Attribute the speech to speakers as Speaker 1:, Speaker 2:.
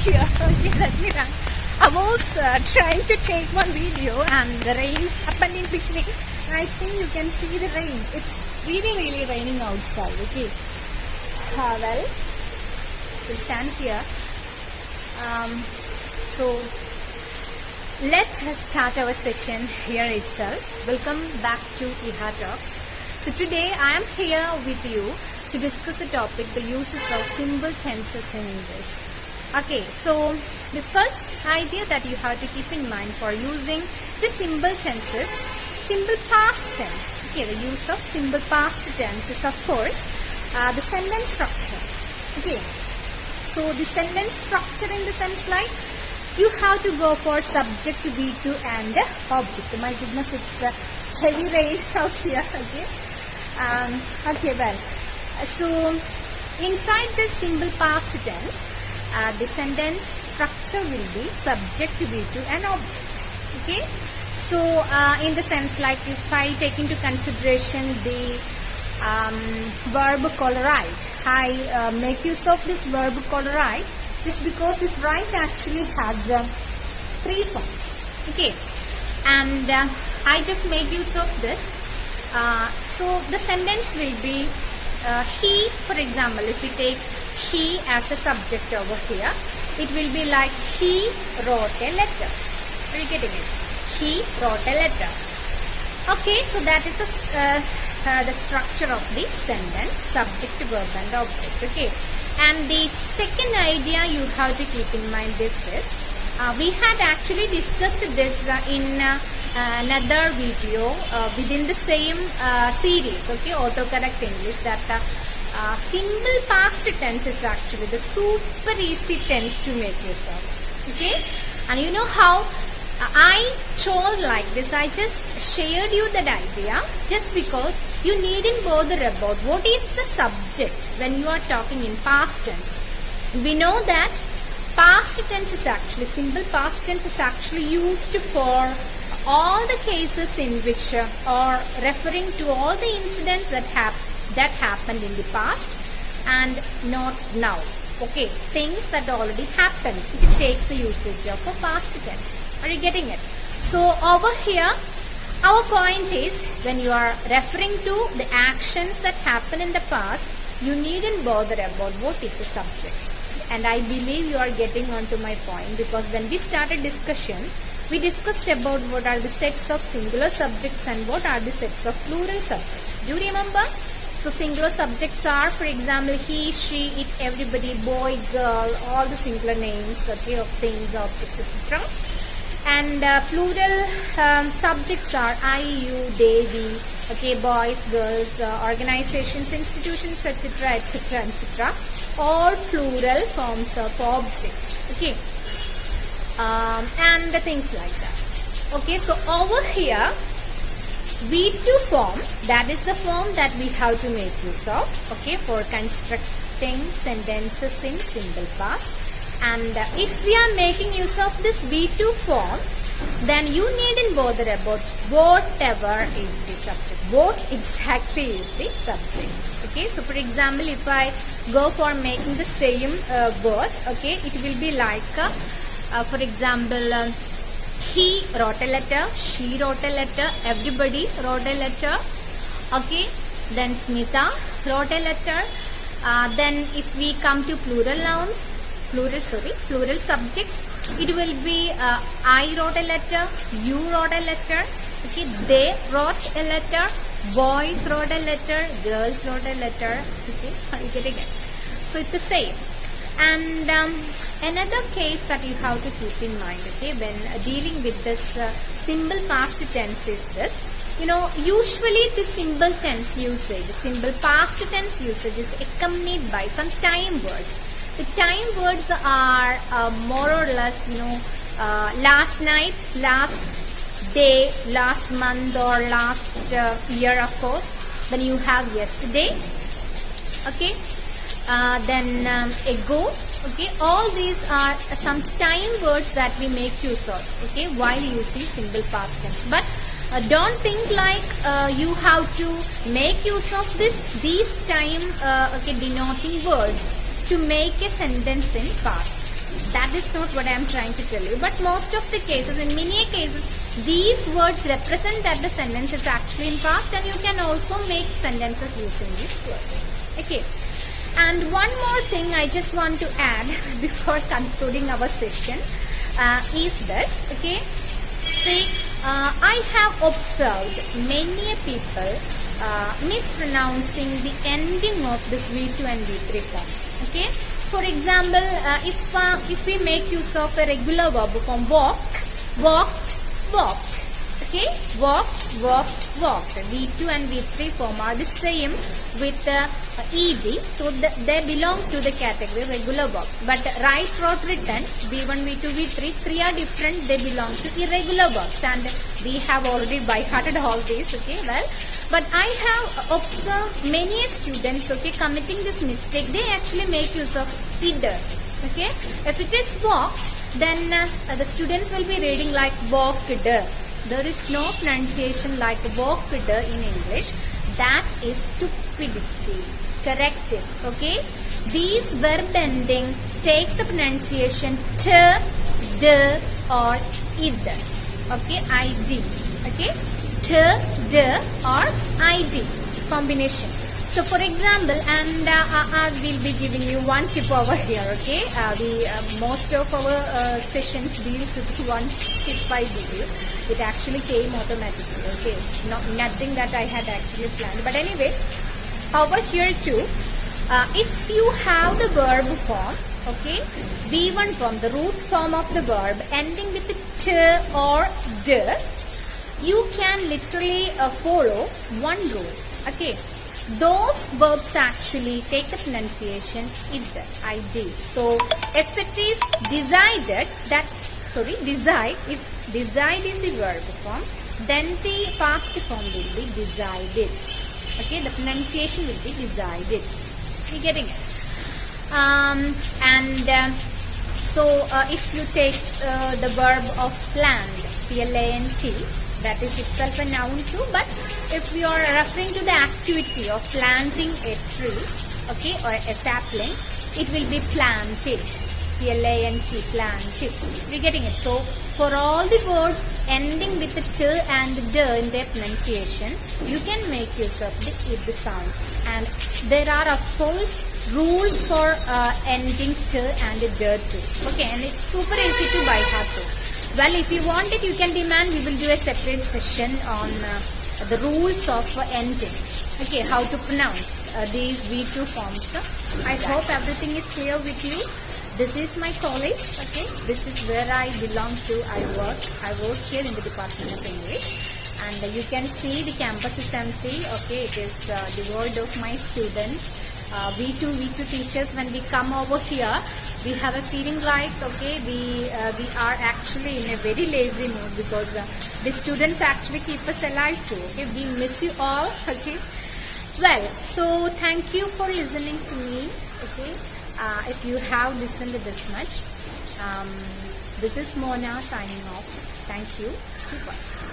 Speaker 1: here. Okay, let me run. I was trying to take one video and the rain happened in between. I think you can see the rain. It's really raining outside. Okay. Well, we'll stand here. So let us start our session here itself. Welcome back to IHA Talks. So today I am here with you to discuss the topic, the uses of simple tenses in English. Okay, so the first idea that you have to keep in mind for using the simple tenses, simple past tense. Okay, the use of simple past tense is of course the sentence structure. Okay, so the sentence structure in the sense like you have to go for subject, be2 and object. My goodness, it's heavy rain out here. Okay, well, so inside this simple past tense, the sentence structure will be subject, be2 and object. Okay, so in the sense like if I take into consideration the verb called write, I make use of this verb called write just because this write actually has 3 forms. Okay, and I just make use of this. So the sentence will be he, for example, if we take he as a subject over here, it will be like he wrote a letter. Are you getting it? He wrote a letter. Okay, so that is the structure of the sentence, subject, verb and object. Okay, and the second idea you have to keep in mind is this. We had actually discussed this in another video within the same series. Okay, autocorrect English, that simple past tense is actually the super easy tense to make use of. Okay, and you know how I told like this, I just shared you that idea just because you needn't bother about what is the subject when you are talking in past tense. We know that past tense is actually, simple past tense is actually used for all the cases in which or referring to all the incidents that happened in the past and not now. Okay, things that already happened. It takes the usage of a past tense. Are you getting it? So over here, our point is when you are referring to the actions that happen in the past, you needn't bother about what is the subject. And I believe you are getting onto my point, because when we started discussion, we discussed about what are the sets of singular subjects and what are the sets of plural subjects. Do you remember? So singular subjects are, for example, he, she, it, everybody, boy, girl, all the singular names, okay, of things, objects, etc. And plural subjects are I, you, they, we, okay, boys, girls, organizations, institutions, etc., etc., etc. All plural forms of objects. Okay, and things like that. Okay, so over here, V2 form, that is the form that we have to make use of, okay, for constructing sentences in simple past. And if we are making use of this V2 form, then you needn't bother about whatever is the subject, what exactly is the subject. Okay, so for example, if I go for making the same word, okay, it will be like, for example, he wrote a letter, she wrote a letter, everybody wrote a letter, okay, then Smita wrote a letter. Then if we come to plural nouns, plural subjects, it will be I wrote a letter, you wrote a letter, okay, they wrote a letter, boys wrote a letter, girls wrote a letter. Okay, are you getting it? So it's the same. And another case that you have to keep in mind, okay, when dealing with this simple past tense is this. You know, usually the simple tense usage, simple past tense usage is accompanied by some time words. The time words are more or less, you know, last night, last day, last month, or last year, of course. Then you have yesterday, okay, then ago, okay. All these are some time words that we make use of, okay, while using simple past tense. But don't think like you have to make use of these time okay, denoting words to make a sentence in past. That is not what I am trying to tell you. But most of the cases, in many cases, these words represent that the sentence is actually in past, and you can also make sentences using these words. Okay. And one more thing I just want to add before concluding our session is this. Okay. See, I have observed many people mispronouncing the ending of this V2 and V3 form. Okay. For example, if we make use of a regular verb form, walk, walked, walked. Okay, walked, walked, walked. V2 and V3 form are the same with ed, so they belong to the category regular verbs. But right throat written, V1, V2, V3, three are different. They belong to irregular verbs, and we have already by-hearted all these. Okay, well, but I have observed many students, okay, committing this mistake. They actually make use of either. Okay, if it is walked, then the students will be reading like walked. There is no pronunciation like walked in English. That is stupidity. Correct it. Okay. These verb ending takes the pronunciation t, d, or id. Okay. Id. Okay. T, d, or id combination. So, for example, and I will be giving you one tip over here. Okay. Most of our sessions deals with one tip I give you. It actually came automatically. Okay, nothing that I had actually planned. But anyway, over here too, if you have the verb form, okay, V1 form, the root form of the verb ending with t or d, you can literally follow one rule. Okay, those verbs actually take the pronunciation id. So if it is decided that, decide, if decide is the verb form, then the past form will be decided. Okay, the pronunciation will be decided. You getting it? So if you take the verb of plant, P-L-A-N-T, that is itself a noun too. But if we are referring to the activity of planting a tree, okay, or a sapling, it will be planted. P-L-A-N-T, planted. You're getting it? So, for all the words ending with the t and d in their pronunciation, you can make use of the id sound. And there are, of course, rules for ending t and d too. Okay, and it's super easy to by heart too. Well, if you want it, you can demand. We will do a separate session on the rules of ending. Okay, how to pronounce these V2 forms. I hope everything is clear with you. This is my college. Okay, this is where I belong to. I work here in the Department of English, and you can see the campus is empty. Okay, it is devoid of my students. V2 teachers, when we come over here, we have a feeling like, okay, we are actually in a very lazy mood, because the students actually keep us alive too. Okay, we miss you all. Okay, well, so thank you for listening to me. Okay, if you have listened to this much, this is Mona signing off. Thank you. Keep watching.